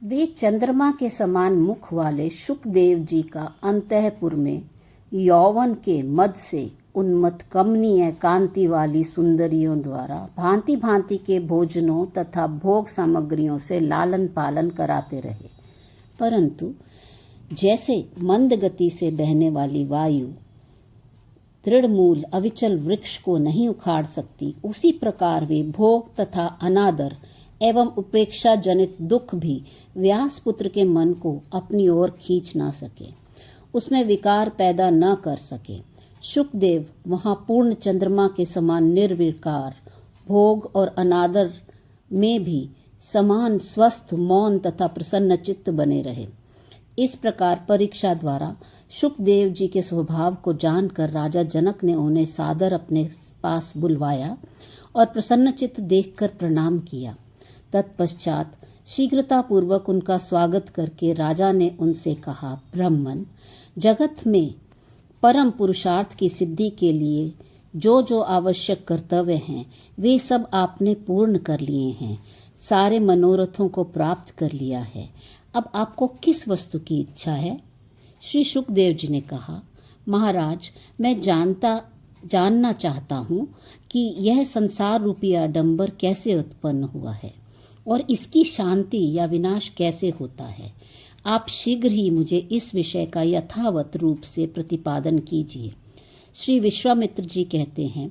वे चंद्रमा के समान मुख वाले शुकदेव जी का अंतःपुर में यौवन के मद से उन्मत्त कमनीय कांति वाली सुंदरियों द्वारा भांति भांति के भोजनों तथा भोग सामग्रियों से लालन पालन कराते रहे, परंतु जैसे मंद गति से बहने वाली वायु दृढ़ मूल अविचल वृक्ष को नहीं उखाड़ सकती, उसी प्रकार वे भोग तथा अनादर एवं उपेक्षा जनित दुख भी व्यासपुत्र के मन को अपनी ओर खींच ना सके, उसमें विकार पैदा न कर सके। शुकदेव वहां पूर्ण चंद्रमा के समान निर्विकार, भोग और अनादर में भी समान स्वस्थ, मौन तथा प्रसन्न चित्त बने रहे। इस प्रकार परीक्षा द्वारा शुकदेव जी के स्वभाव को जानकर राजा जनक ने उन्हें सादर अपने पास बुलवाया और प्रसन्न चित्त देखकर प्रणाम किया। तत्पश्चात शीघ्रतापूर्वक उनका स्वागत करके राजा ने उनसे कहा, ब्राह्मण, जगत में परम पुरुषार्थ की सिद्धि के लिए जो जो आवश्यक कर्तव्य हैं वे सब आपने पूर्ण कर लिए हैं, सारे मनोरथों को प्राप्त कर लिया है। अब आपको किस वस्तु की इच्छा है? श्री शुकदेव जी ने कहा, महाराज, मैं जानना चाहता हूँ कि यह संसार रूपी आडंबर कैसे उत्पन्न हुआ है और इसकी शांति या विनाश कैसे होता है। आप शीघ्र ही मुझे इस विषय का यथावत रूप से प्रतिपादन कीजिए। श्री विश्वामित्र जी कहते हैं,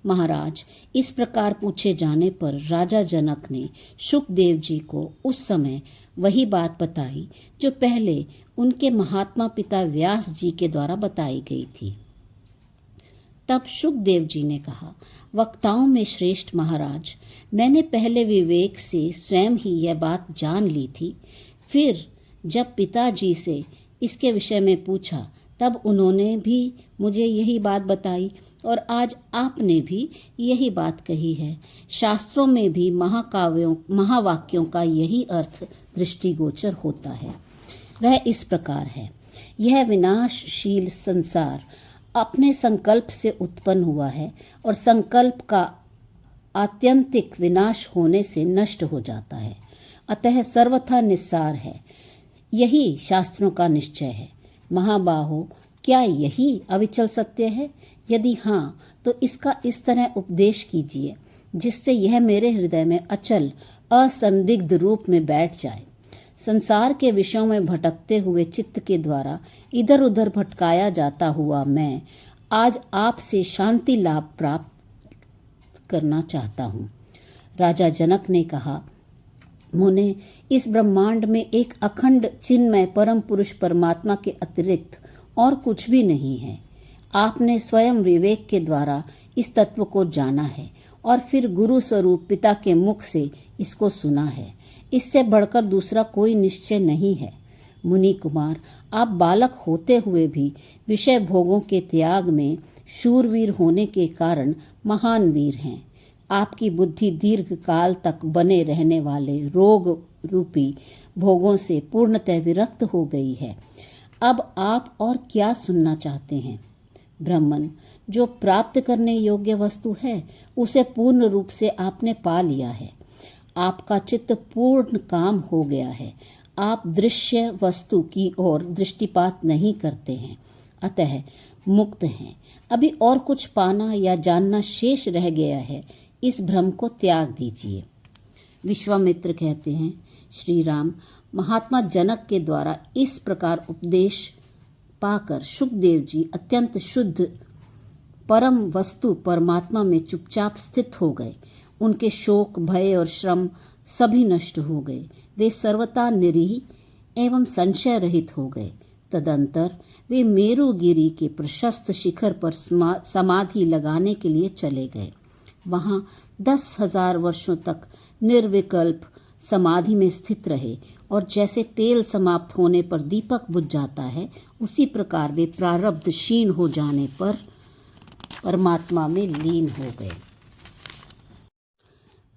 महाराज, इस प्रकार पूछे जाने पर राजा जनक ने शुकदेव जी को उस समय वही बात बताई जो पहले उनके महात्मा पिता व्यास जी के द्वारा बताई गई थी। तब शुकदेव जी ने कहा, वक्ताओं में श्रेष्ठ महाराज, मैंने पहले विवेक से स्वयं ही यह बात जान ली थी। फिर जब पिताजी से इसके विषय में पूछा तब उन्होंने भी मुझे यही बात बताई और आज आपने भी यही बात कही है। शास्त्रों में भी महावाक्यों का यही अर्थ दृष्टिगोचर होता है। वह इस प्रकार है, यह विनाशशील संसार अपने संकल्प से उत्पन्न हुआ है और संकल्प का आत्यंतिक विनाश होने से नष्ट हो जाता है, अतः सर्वथा निस्सार है। यही शास्त्रों का निश्चय है। महाबाहो, क्या यही अविचल सत्य है? यदि हाँ, तो इसका इस तरह उपदेश कीजिए जिससे यह मेरे हृदय में अचल असंदिग्ध रूप में बैठ जाए। संसार के विषयों में भटकते हुए चित्त के द्वारा इधर उधर भटकाया जाता हुआ मैं आज आपसे शांति लाभ प्राप्त करना चाहता हूँ। राजा जनक ने कहा, मुने, इस ब्रह्मांड में एक अखंड चिन्मय परम पुरुष परमात्मा के अतिरिक्त और कुछ भी नहीं है। आपने स्वयं विवेक के द्वारा इस तत्व को जाना है और फिर गुरु स्वरूप पिता के मुख से इसको सुना है। इससे बढ़कर दूसरा कोई निश्चय नहीं है। मुनि कुमार, आप बालक होते हुए भी विषय भोगों के त्याग में शूरवीर होने के कारण महान वीर हैं। आपकी बुद्धि दीर्घ काल तक बने रहने वाले रोग रूपी भोगों से पूर्णतः विरक्त हो गई है। अब आप और क्या सुनना चाहते हैं? ब्राह्मण, जो प्राप्त करने योग्य वस्तु है उसे पूर्ण रूप से आपने पा लिया है। आपका चित्त पूर्ण काम हो गया है। आप दृश्य वस्तु की ओर दृष्टिपात नहीं करते हैं, अतः मुक्त हैं। अभी और कुछ पाना या जानना शेष रह गया है, इस भ्रम को त्याग दीजिए। विश्वामित्र कहते हैं, श्री राम, महात्मा जनक के द्वारा इस प्रकार उपदेश पाकर शुकदेव जी अत्यंत शुद्ध परम वस्तु परमात्मा में चुपचाप स्थित हो गए। उनके शोक, भय और श्रम सभी नष्ट हो गए। वे सर्वथा निरीह एवं संशय रहित हो गए। तदंतर वे मेरुगिरी के प्रशस्त शिखर पर समाधि लगाने के लिए चले गए। वहां 10,000 वर्षों तक निर्विकल्प समाधि में स्थित रहे और जैसे तेल समाप्त होने पर दीपक बुझ जाता है, उसी प्रकार वे प्रारब्ध क्षीण हो जाने पर परमात्मा में लीन हो गए।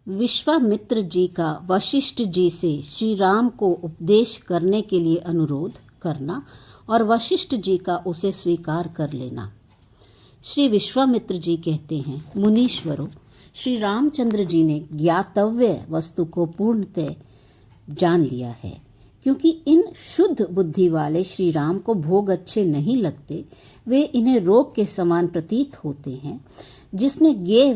विश्वामित्र जी का वशिष्ठ जी से श्री राम को उपदेश करने के लिए अनुरोध करना और वशिष्ठ जी का उसे स्वीकार कर लेना। श्री विश्वामित्र जी कहते हैं, मुनीश्वरों, श्री रामचंद्र जी ने ज्ञातव्य वस्तु को पूर्णतः जान लिया है। क्योंकि इन शुद्ध बुद्धि वाले श्री राम को भोग अच्छे नहीं लगते, वे इन्हें रोग के समान प्रतीत होते हैं। जिसने ज्ञेय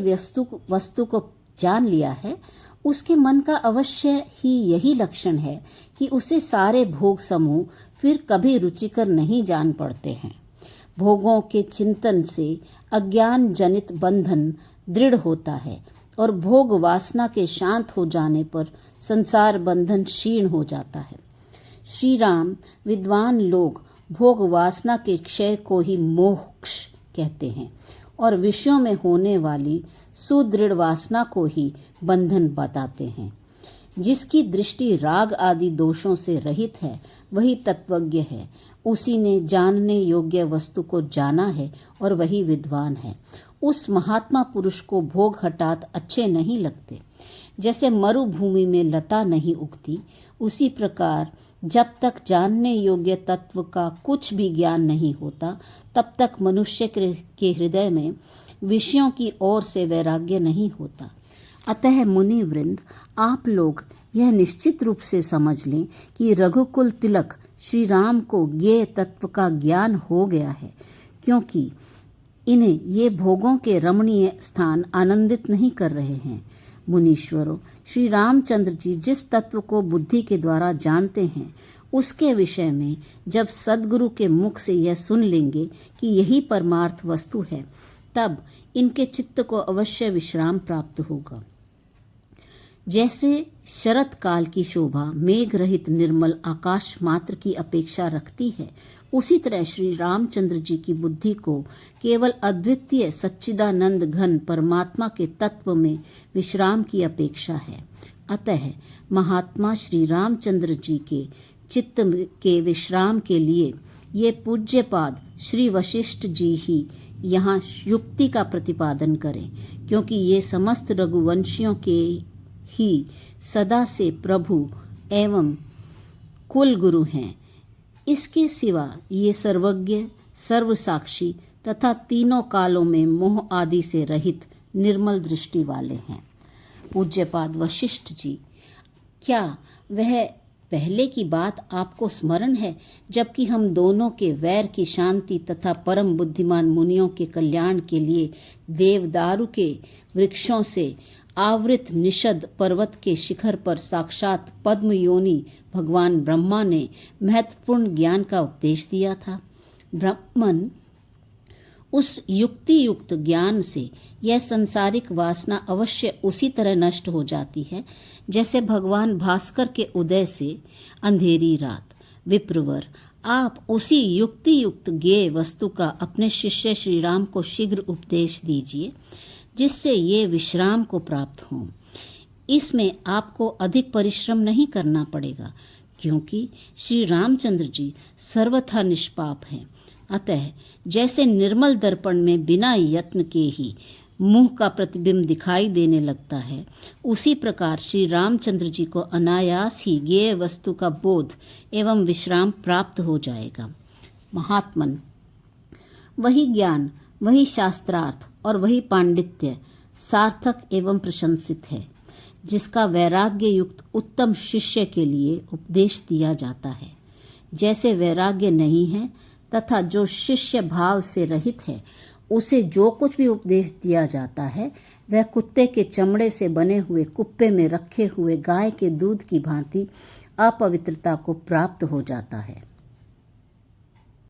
वस्तु को जान लिया है, उसके मन का अवश्य ही यही लक्षण है कि उसे सारे भोग समूह फिर कभी रुचिकर नहीं जान पड़ते हैं। भोगों के चिंतन से अज्ञान जनित बंधन दृढ़ होता है और भोग वासना के शांत हो जाने पर संसार बंधन क्षीण हो जाता है। श्री राम विद्वान लोग भोग वासना के क्षय को ही मोक्ष कहते हैं और विषयों में होने वाली सुदृढ़ वासना को ही बंधन बताते हैं। जिसकी दृष्टि राग आदि दोषों से रहित है, वही तत्वज्ञ है। उसी ने जानने योग्य वस्तु को जाना है और वही विद्वान है। उस महात्मा पुरुष को भोग हठात अच्छे नहीं लगते। जैसे मरुभूमि में लता नहीं उगती, उसी प्रकार जब तक जानने योग्य तत्व का कुछ भी ज्ञान नहीं होता, तब तक मनुष्य के हृदय में विषयों की ओर से वैराग्य नहीं होता। अतः मुनि वृंद, आप लोग यह निश्चित रूप से समझ लें कि रघुकुल तिलक श्री राम को ज्ञेय तत्व का ज्ञान हो गया है, क्योंकि इन्हें ये भोगों के रमणीय स्थान आनंदित नहीं कर रहे हैं। मुनीश्वरों, श्री रामचंद्र जी जिस तत्व को बुद्धि के द्वारा जानते हैं, उसके विषय में जब सद्गुरु के मुख से यह सुन लेंगे कि यही परमार्थ वस्तु है, तब इनके चित्त को अवश्य विश्राम प्राप्त होगा। जैसे शरत काल की शोभा मेघ रहित निर्मल आकाश मात्र की अपेक्षा रखती है, उसी तरह श्री रामचंद्र जी की बुद्धि को केवल अद्वितीय सच्चिदानंद घन परमात्मा के तत्व में विश्राम की अपेक्षा है। अतः महात्मा श्री रामचंद्र जी के चित्त के विश्राम के लिए ये पूज्यपाद श्री वशिष्ठ जी ही यहाँ युक्ति का प्रतिपादन करें, क्योंकि ये समस्त रघुवंशियों के ही सदा से प्रभु एवं कुल गुरु हैं। इसके सिवा ये सर्वज्ञ, सर्वसाक्षी तथा तीनों कालों में मोह आदि से रहित निर्मल दृष्टि वाले हैं। पूज्यपाद वशिष्ठ जी, क्या वह पहले की बात आपको स्मरण है, जबकि हम दोनों के वैर की शांति तथा परम बुद्धिमान मुनियों के कल्याण के लिए देवदारू के वृक्षों से आवृत निषद पर्वत के शिखर पर साक्षात पद्म योनि भगवान ब्रह्मा ने महत्वपूर्ण ज्ञान का उपदेश दिया था। ब्राह्मण उस युक्ति युक्त ज्ञान से यह संसारिक वासना अवश्य उसी तरह नष्ट हो जाती है, जैसे भगवान भास्कर के उदय से अंधेरी रात। विप्रवर, आप उसी युक्ति युक्त ज्ञेय वस्तु का अपने शिष्य श्री राम को शीघ्र उपदेश दीजिए, जिससे ये विश्राम को प्राप्त हों। इसमें आपको अधिक परिश्रम नहीं करना पड़ेगा, क्योंकि श्री रामचंद्र जी सर्वथा निष्पाप हैं। अतः जैसे निर्मल दर्पण में बिना यत्न के ही मुंह का प्रतिबिंब दिखाई देने लगता है, उसी प्रकार श्री रामचंद्र जी को अनायास ही ज्ञेय वस्तु का बोध एवं विश्राम प्राप्त हो जाएगा। महात्मन, वही ज्ञान, वही शास्त्रार्थ और वही पांडित्य सार्थक एवं प्रशंसित है, जिसका वैराग्य युक्त उत्तम शिष्य के लिए उपदेश दिया जाता है। जैसे वैराग्य नहीं है तथा जो शिष्य भाव से रहित है, उसे जो कुछ भी उपदेश दिया जाता है, वह कुत्ते के चमड़े से बने हुए कुप्पे में रखे हुए गाय के दूध की भांति अपवित्रता को प्राप्त हो जाता है।